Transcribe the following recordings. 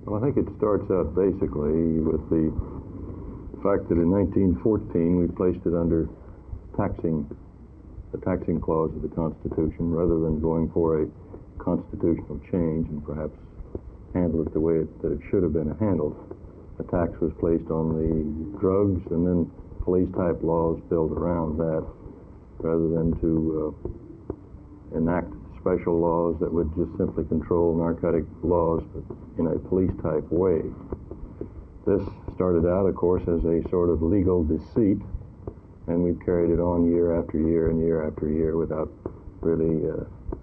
Well, I think it starts out basically with the fact that in 1914 we placed it under the taxing clause of the Constitution rather than going for a constitutional change and perhaps handle it the way that it should have been handled. A tax was placed on the drugs and then police-type laws built around that rather than to enact special laws that would just simply control narcotic laws but in a police-type way. This started out, of course, as a sort of legal deceit, and we've carried it on year after year and year after year without really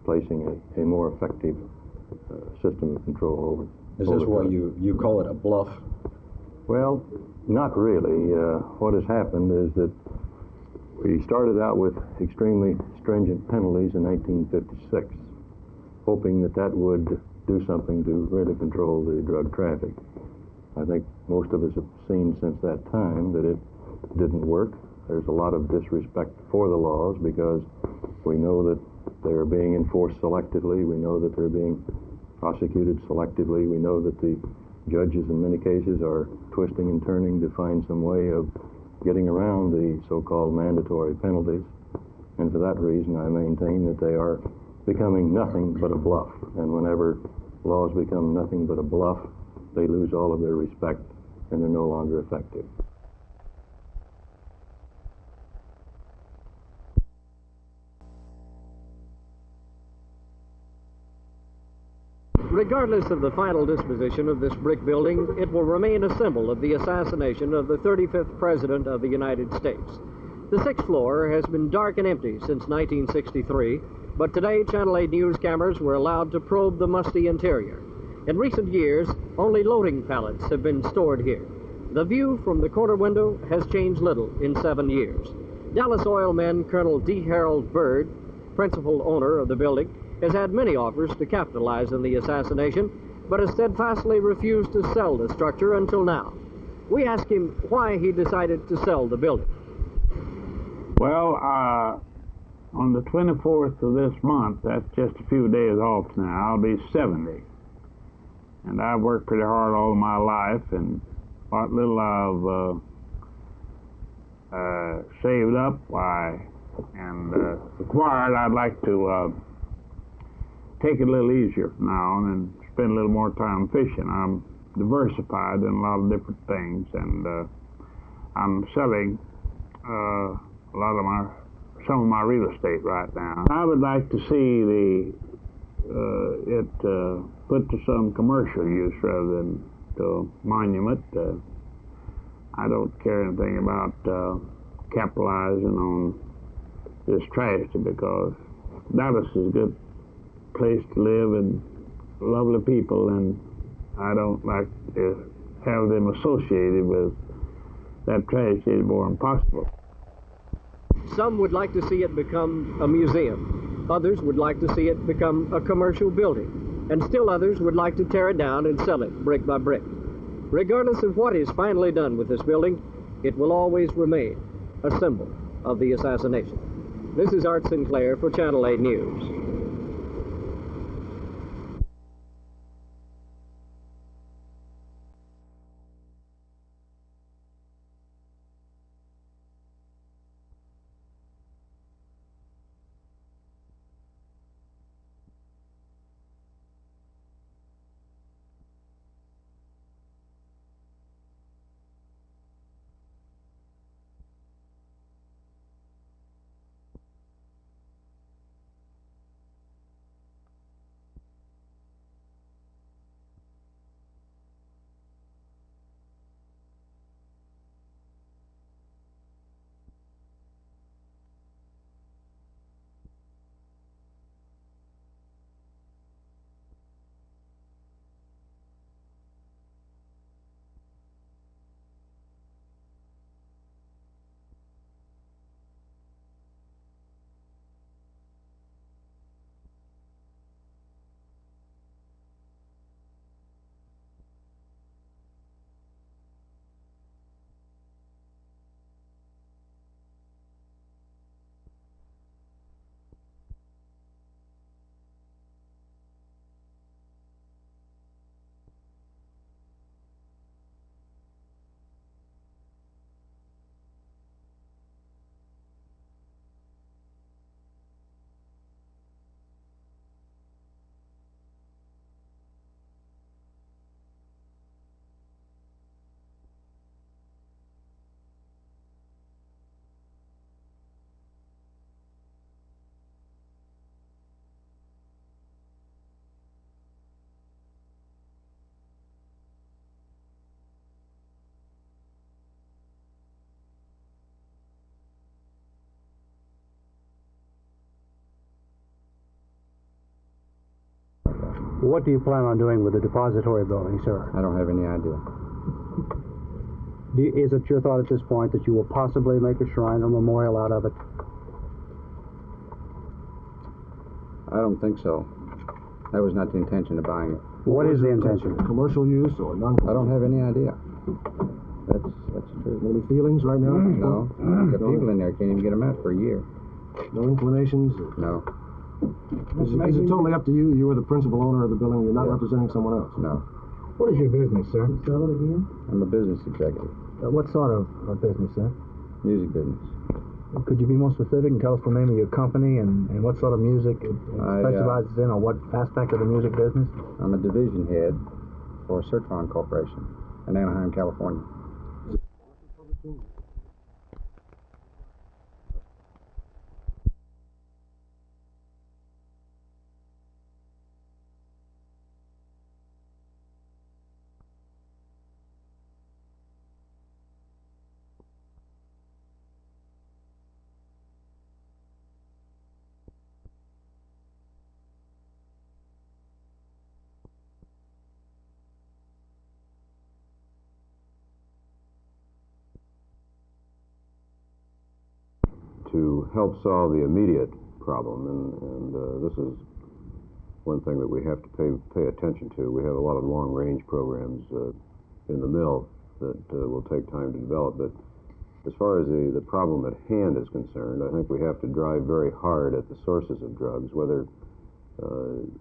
placing a more effective system of control over. Is this why you call it a bluff? Well, not really. What has happened is that we started out with extremely stringent penalties in 1956, hoping that that would do something to really control the drug traffic. I think most of us have seen since that time that it didn't work. There's a lot of disrespect for the laws because we know that they're being enforced selectively. We know that they're being prosecuted selectively. We know that the judges in many cases are twisting and turning to find some way of getting around the so-called mandatory penalties. And for that reason, I maintain that they are becoming nothing but a bluff. And whenever laws become nothing but a bluff, they lose all of their respect and they're no longer effective. Regardless of the final disposition of this brick building, it will remain a symbol of the assassination of the 35th President of the United States. The 6th floor has been dark and empty since 1963, but today Channel 8 news cameras were allowed to probe the musty interior. In recent years, only loading pallets have been stored here. The view from the corner window has changed little in 7 years. Dallas Oil man Colonel D. Harold Byrd, principal owner of the building, has had many offers to capitalize on the assassination, but has steadfastly refused to sell the structure until now. We asked him why he decided to sell the building. Well, on the 24th of this month, that's just a few days off now, I'll be 70. And I've worked pretty hard all my life, and what little I've saved up and acquired, I'd like to take it a little easier from now on and spend a little more time fishing. I'm diversified in a lot of different things, and I'm selling some of my real estate right now. I would like to see it put to some commercial use rather than to monument. I don't care anything about capitalizing on this tragedy because Dallas is a good place to live and lovely people, and I don't like to have them associated with that tragedy anymore than possible. Some would like to see it become a museum. Others would like to see it become a commercial building. And still others would like to tear it down and sell it brick by brick. Regardless of what is finally done with this building, it will always remain a symbol of the assassination. This is Art Sinclair for Channel 8 News. What do you plan on doing with the depository building, sir? I don't have any idea. Is it your thought at this point that you will possibly make a shrine or memorial out of it? I don't think so. That was not the intention of buying it. What is the intention? Commercial use or non-commercial? I don't have any idea. That's true. Any feelings right now? No. The people in there can't even get them out for a year. No inclinations? No. Is it totally up to you? You are the principal owner of the building. You're not representing someone else? No. What is your business, sir? Sell it again? I'm a business executive. What sort of business, sir? Music business. Could you be more specific and tell us the name of your company and what sort of music it specializes in, or what aspect of the music business? I'm a division head for Sertron Corporation in Anaheim, California. To help solve the immediate problem, and this is one thing that we have to pay attention to. We have a lot of long-range programs in the mill that will take time to develop, but as far as the problem at hand is concerned, I think we have to drive very hard at the sources of drugs, whether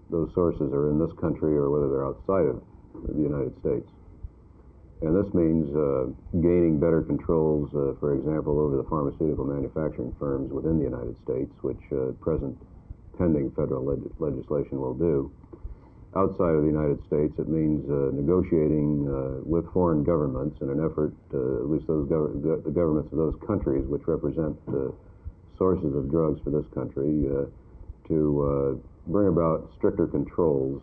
those sources are in this country or whether they're outside of the United States. And this means gaining better controls, for example, over the pharmaceutical manufacturing firms within the United States, which present pending federal legislation will do. Outside of the United States, it means negotiating with foreign governments in an effort, at least the governments of those countries which represent the sources of drugs for this country, to bring about stricter controls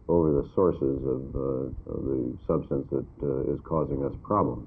over the sources of the substance that is causing us problems.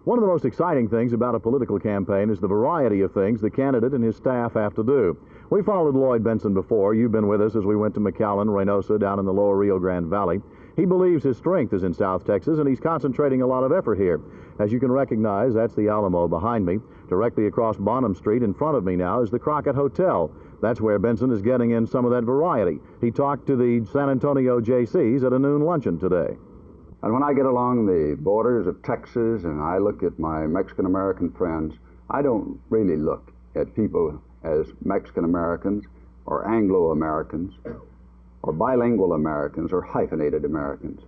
One of the most exciting things about a political campaign is the variety of things the candidate and his staff have to do. We followed Lloyd Bentsen before. You've been with us as we went to McAllen, Reynosa, down in the lower Rio Grande Valley. He believes his strength is in South Texas, and he's concentrating a lot of effort here. As you can recognize, that's the Alamo behind me. Directly across Bonham Street in front of me now is the Crockett Hotel. That's where Bentsen is getting in some of that variety. He talked to the San Antonio JCs at a noon luncheon today. And when I get along the borders of Texas and I look at my Mexican-American friends, I don't really look at people as Mexican-Americans or Anglo-Americans or bilingual Americans or hyphenated Americans.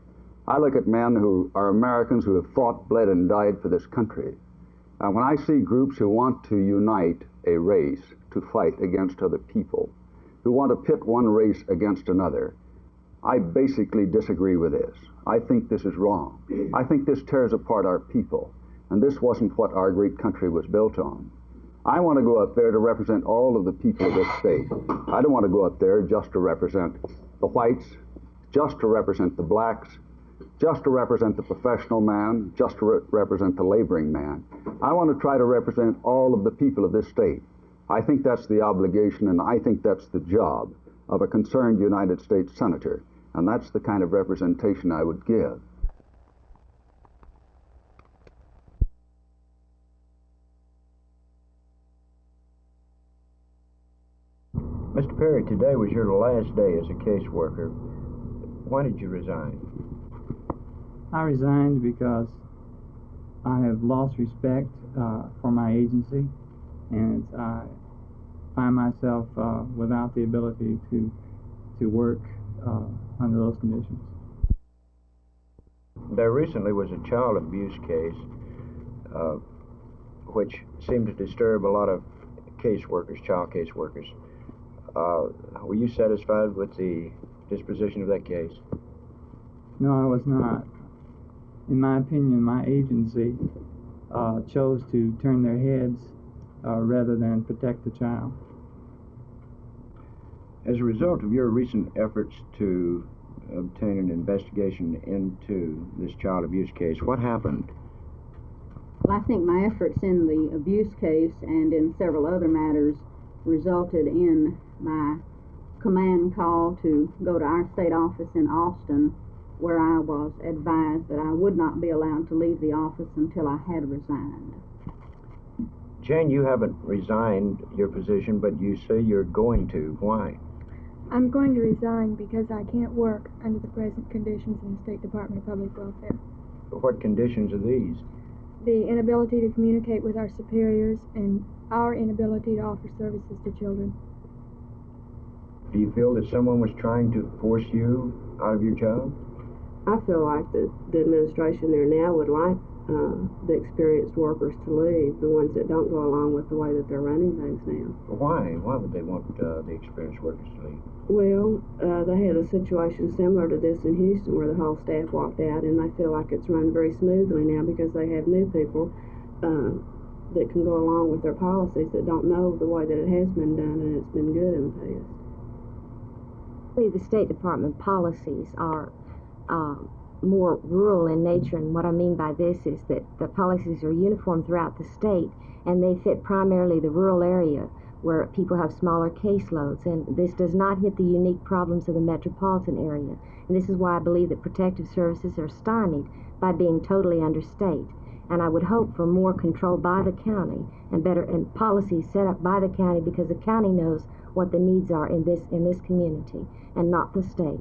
I look at men who are Americans who have fought, bled, and died for this country. And when I see groups who want to unite a race to fight against other people, who want to pit one race against another, I basically disagree with this. I think this is wrong. I think this tears apart our people, and this wasn't what our great country was built on. I want to go up there to represent all of the people of this state. I don't want to go up there just to represent the whites, just to represent the blacks, just to represent the professional man, just to represent the laboring man. I want to try to represent all of the people of this state. I think that's the obligation, and I think that's the job of a concerned United States Senator. And that's the kind of representation I would give. Mr. Perry, today was your last day as a caseworker. Why did you resign? I resigned because I have lost respect for my agency, and I find myself without the ability to work under those conditions. There recently was a child abuse case which seemed to disturb a lot of caseworkers, child caseworkers. Were you satisfied with the disposition of that case? No, I was not. In my opinion, my agency chose to turn their heads rather than protect the child. As a result of your recent efforts to obtain an investigation into this child abuse case, what happened? Well, I think my efforts in the abuse case and in several other matters resulted in my command call to go to our state office in Austin, where I was advised that I would not be allowed to leave the office until I had resigned. Jane, you haven't resigned your position, but you say you're going to. Why? I'm going to resign because I can't work under the present conditions in the State Department of Public Welfare. What conditions are these? The inability to communicate with our superiors and our inability to offer services to children. Do you feel that someone was trying to force you out of your job? I feel like the administration there now would like the experienced workers to leave, the ones that don't go along with the way that they're running things now. Why? Why would they want the experienced workers to leave? Well, they had a situation similar to this in Houston where the whole staff walked out, and they feel like it's run very smoothly now because they have new people that can go along with their policies that don't know the way that it has been done, and it's been good in the past. The State Department policies are more rural in nature, and what I mean by this is that the policies are uniform throughout the state, and they fit primarily the rural area where people have smaller caseloads, and this does not hit the unique problems of the metropolitan area. And this is why I believe that protective services are stymied by being totally understate. And I would hope for more control by the county and better and policies set up by the county, because the county knows what the needs are in this community and not the state.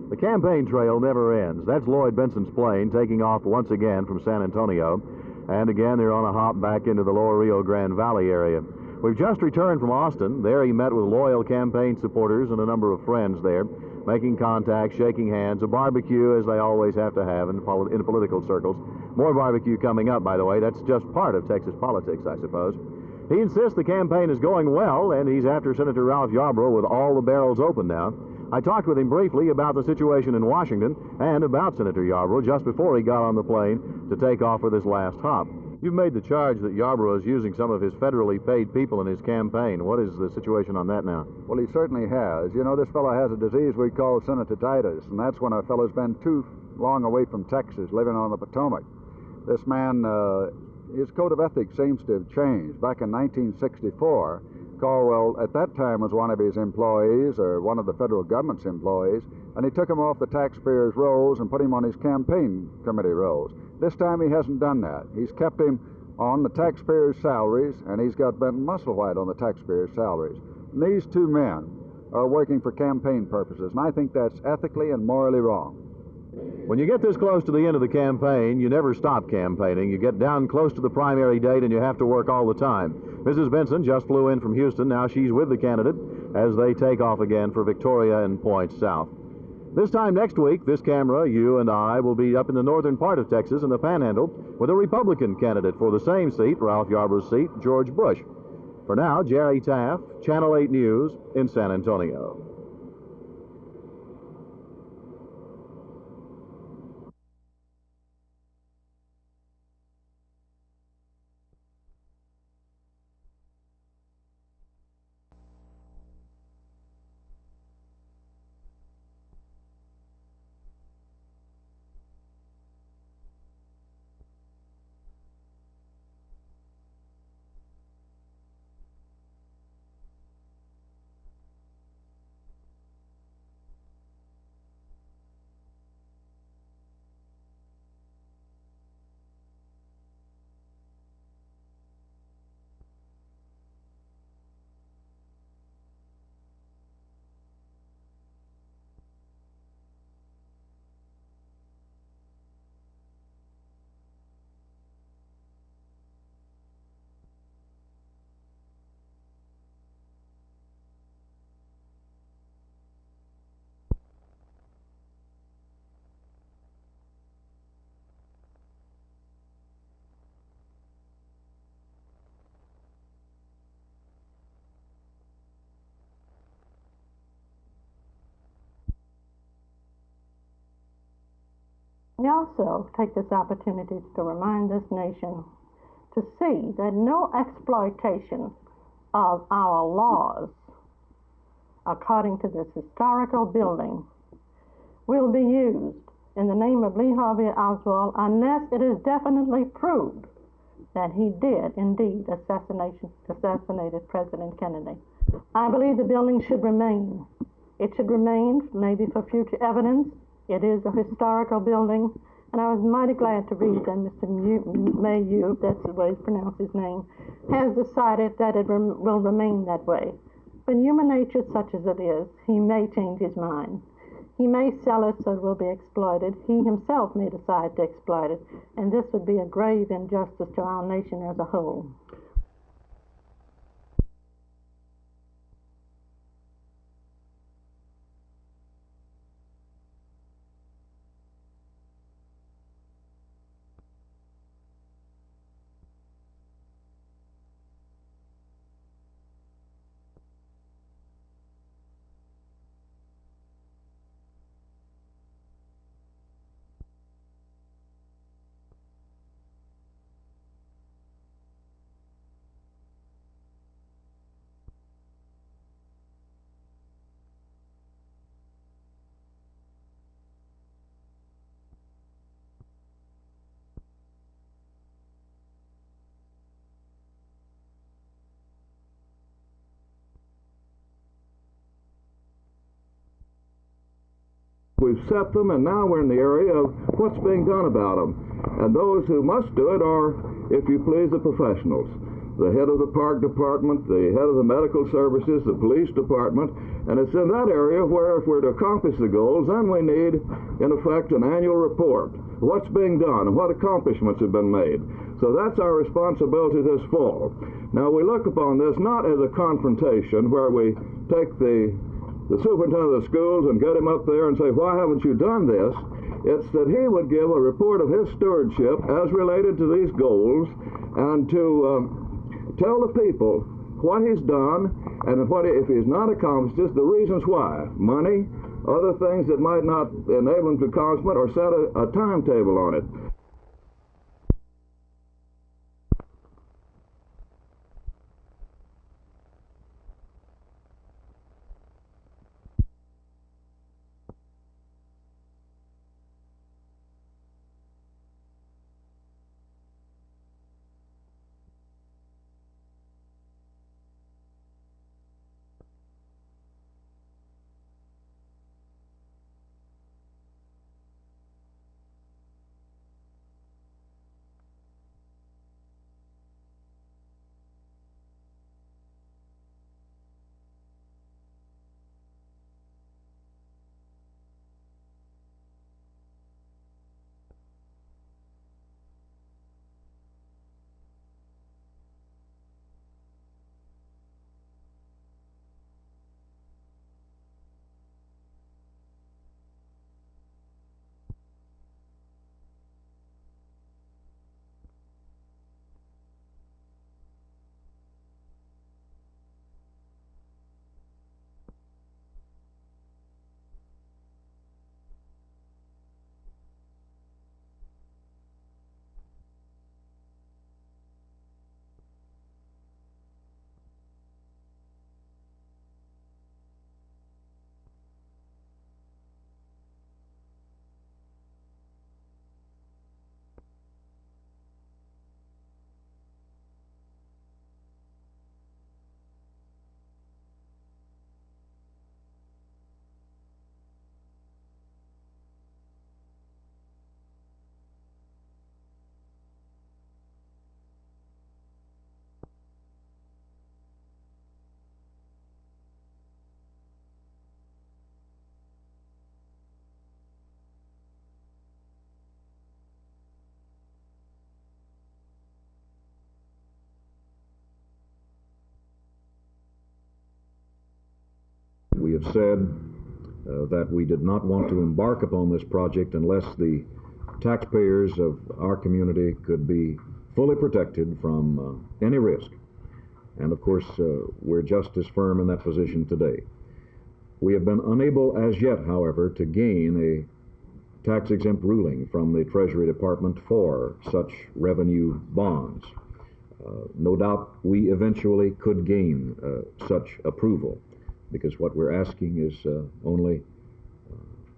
The campaign trail never ends. That's Lloyd Benson's plane taking off once again from San Antonio. And again, they're on a hop back into the lower Rio Grande Valley area. We've just returned from Austin. There he met with loyal campaign supporters and a number of friends there, making contact, shaking hands, a barbecue, as they always have to have in political circles. More barbecue coming up, by the way. That's just part of Texas politics, I suppose. He insists the campaign is going well, and he's after Senator Ralph Yarborough with all the barrels open now. I talked with him briefly about the situation in Washington and about Senator Yarborough just before he got on the plane to take off for this last hop. You've made the charge that Yarborough is using some of his federally paid people in his campaign. What is the situation on that now? Well, he certainly has. You know, this fellow has a disease we call senatoritis, and that's when a fellow's been too long away from Texas, living on the Potomac. This man, his code of ethics seems to have changed. Back in 1964, Caldwell, at that time, was one of his employees, or one of the federal government's employees, and he took him off the taxpayers' rolls and put him on his campaign committee rolls. This time he hasn't done that. He's kept him on the taxpayers' salaries, and he's got Benton Musselwhite on the taxpayers' salaries. And these two men are working for campaign purposes, and I think that's ethically and morally wrong. When you get this close to the end of the campaign, you never stop campaigning. You get down close to the primary date and you have to work all the time. Mrs. Benson just flew in from Houston. Now she's with the candidate as they take off again for Victoria and Point South. This time next week, this camera, you and I, will be up in the northern part of Texas in the Panhandle with a Republican candidate for the same seat, Ralph Yarborough's seat, George Bush. For now, Jerry Taft, Channel 8 News in San Antonio. We also take this opportunity to remind this nation to see that no exploitation of our laws according to this historical building will be used in the name of Lee Harvey Oswald unless it is definitely proved that he did indeed assassinated President Kennedy. I believe the building should remain. It should remain maybe for future evidence. It is a historical building, and I was mighty glad to read that Mr. Mayhew, that's the way he pronounced his name, has decided that it will remain that way. But human nature, such as it is, he may change his mind. He may sell it so it will be exploited. He himself may decide to exploit it, and this would be a grave injustice to our nation as a whole. We've set them, and now we're in the area of what's being done about them. And those who must do it are, if you please, the professionals. The head of the park department, the head of the medical services, the police department, and it's in that area where if we're to accomplish the goals, then we need, in effect, an annual report. What's being done and what accomplishments have been made. So that's our responsibility this fall. Now we look upon this not as a confrontation where we take the superintendent of the schools and get him up there and say, why haven't you done this? It's that he would give a report of his stewardship as related to these goals and to tell the people what he's done, and if he's not accomplished this, the reasons why. Money, other things that might not enable him to accomplish it, or set a timetable on it. We have said that we did not want to embark upon this project unless the taxpayers of our community could be fully protected from any risk. And of course, we're just as firm in that position today. We have been unable as yet, however, to gain a tax-exempt ruling from the Treasury Department for such revenue bonds. No doubt we eventually could gain such approval, because what we're asking is only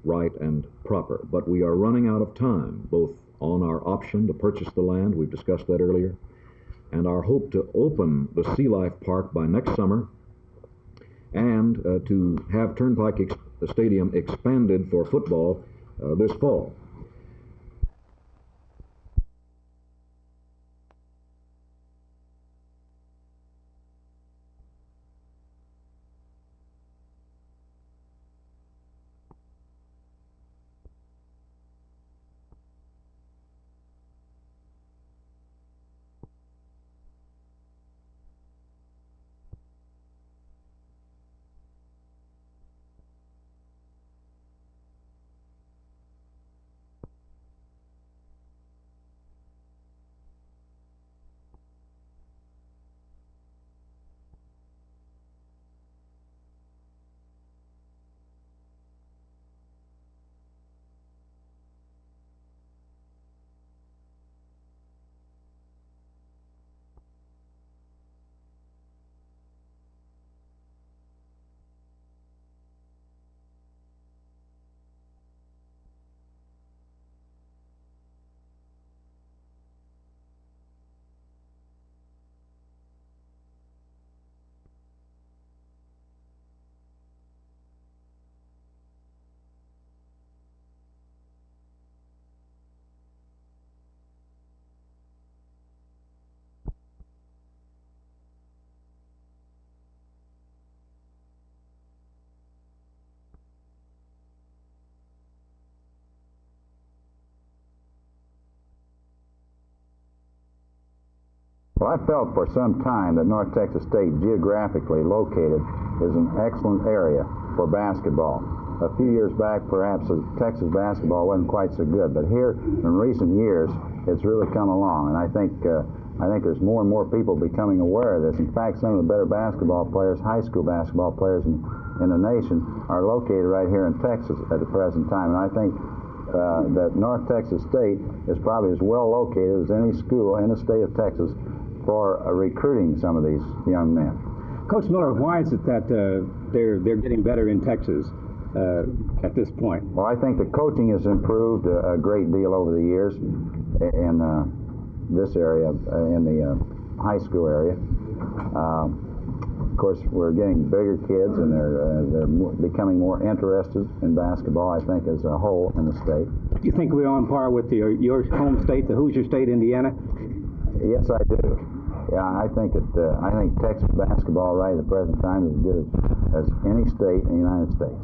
right and proper. But we are running out of time, both on our option to purchase the land, we've discussed that earlier, and our hope to open the Sea Life Park by next summer, and to have Turnpike Stadium expanded for football this fall. Well, I felt for some time that North Texas State, geographically located, is an excellent area for basketball. A few years back, perhaps Texas basketball wasn't quite so good, but here in recent years, it's really come along. And I think I think there's more and more people becoming aware of this. In fact, some of the better basketball players, high school basketball players in the nation, are located right here in Texas at the present time. And I think that North Texas State is probably as well located as any school in the state of Texas for recruiting some of these young men. Coach Miller, why is it that they're getting better in Texas at this point? Well, I think the coaching has improved a great deal over the years in this area, in the high school area. Of course, we're getting bigger kids, and they're becoming more interested in basketball, I think, as a whole in the state. Do you think we're on par with your home state, the Hoosier State, Indiana? Yes, I do. Yeah, I think Texas basketball right at the present time is as good as any state in the United States.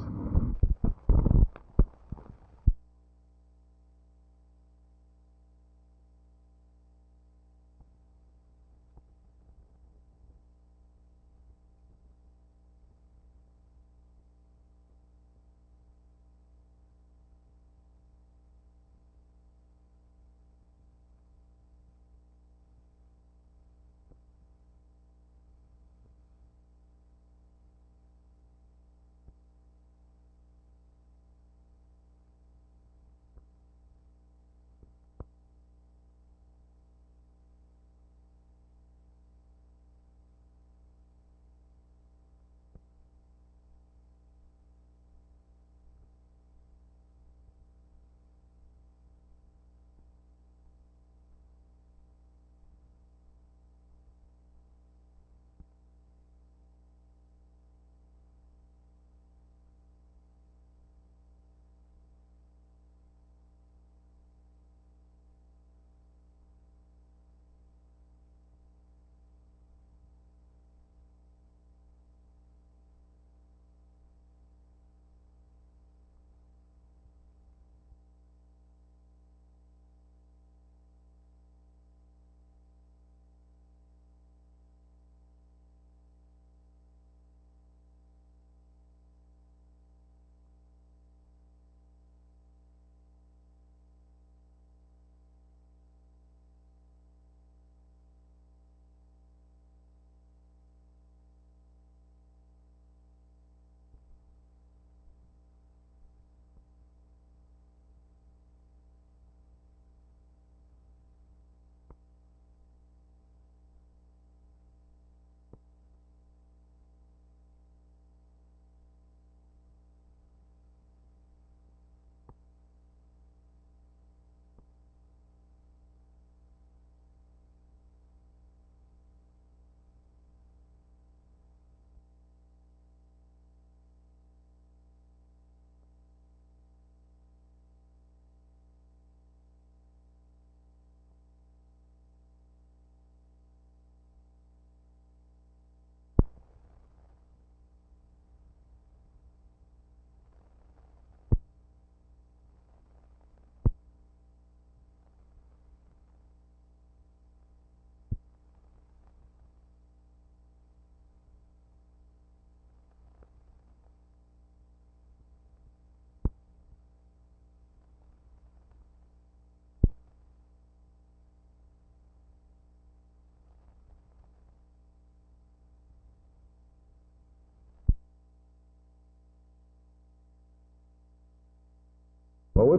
Well, we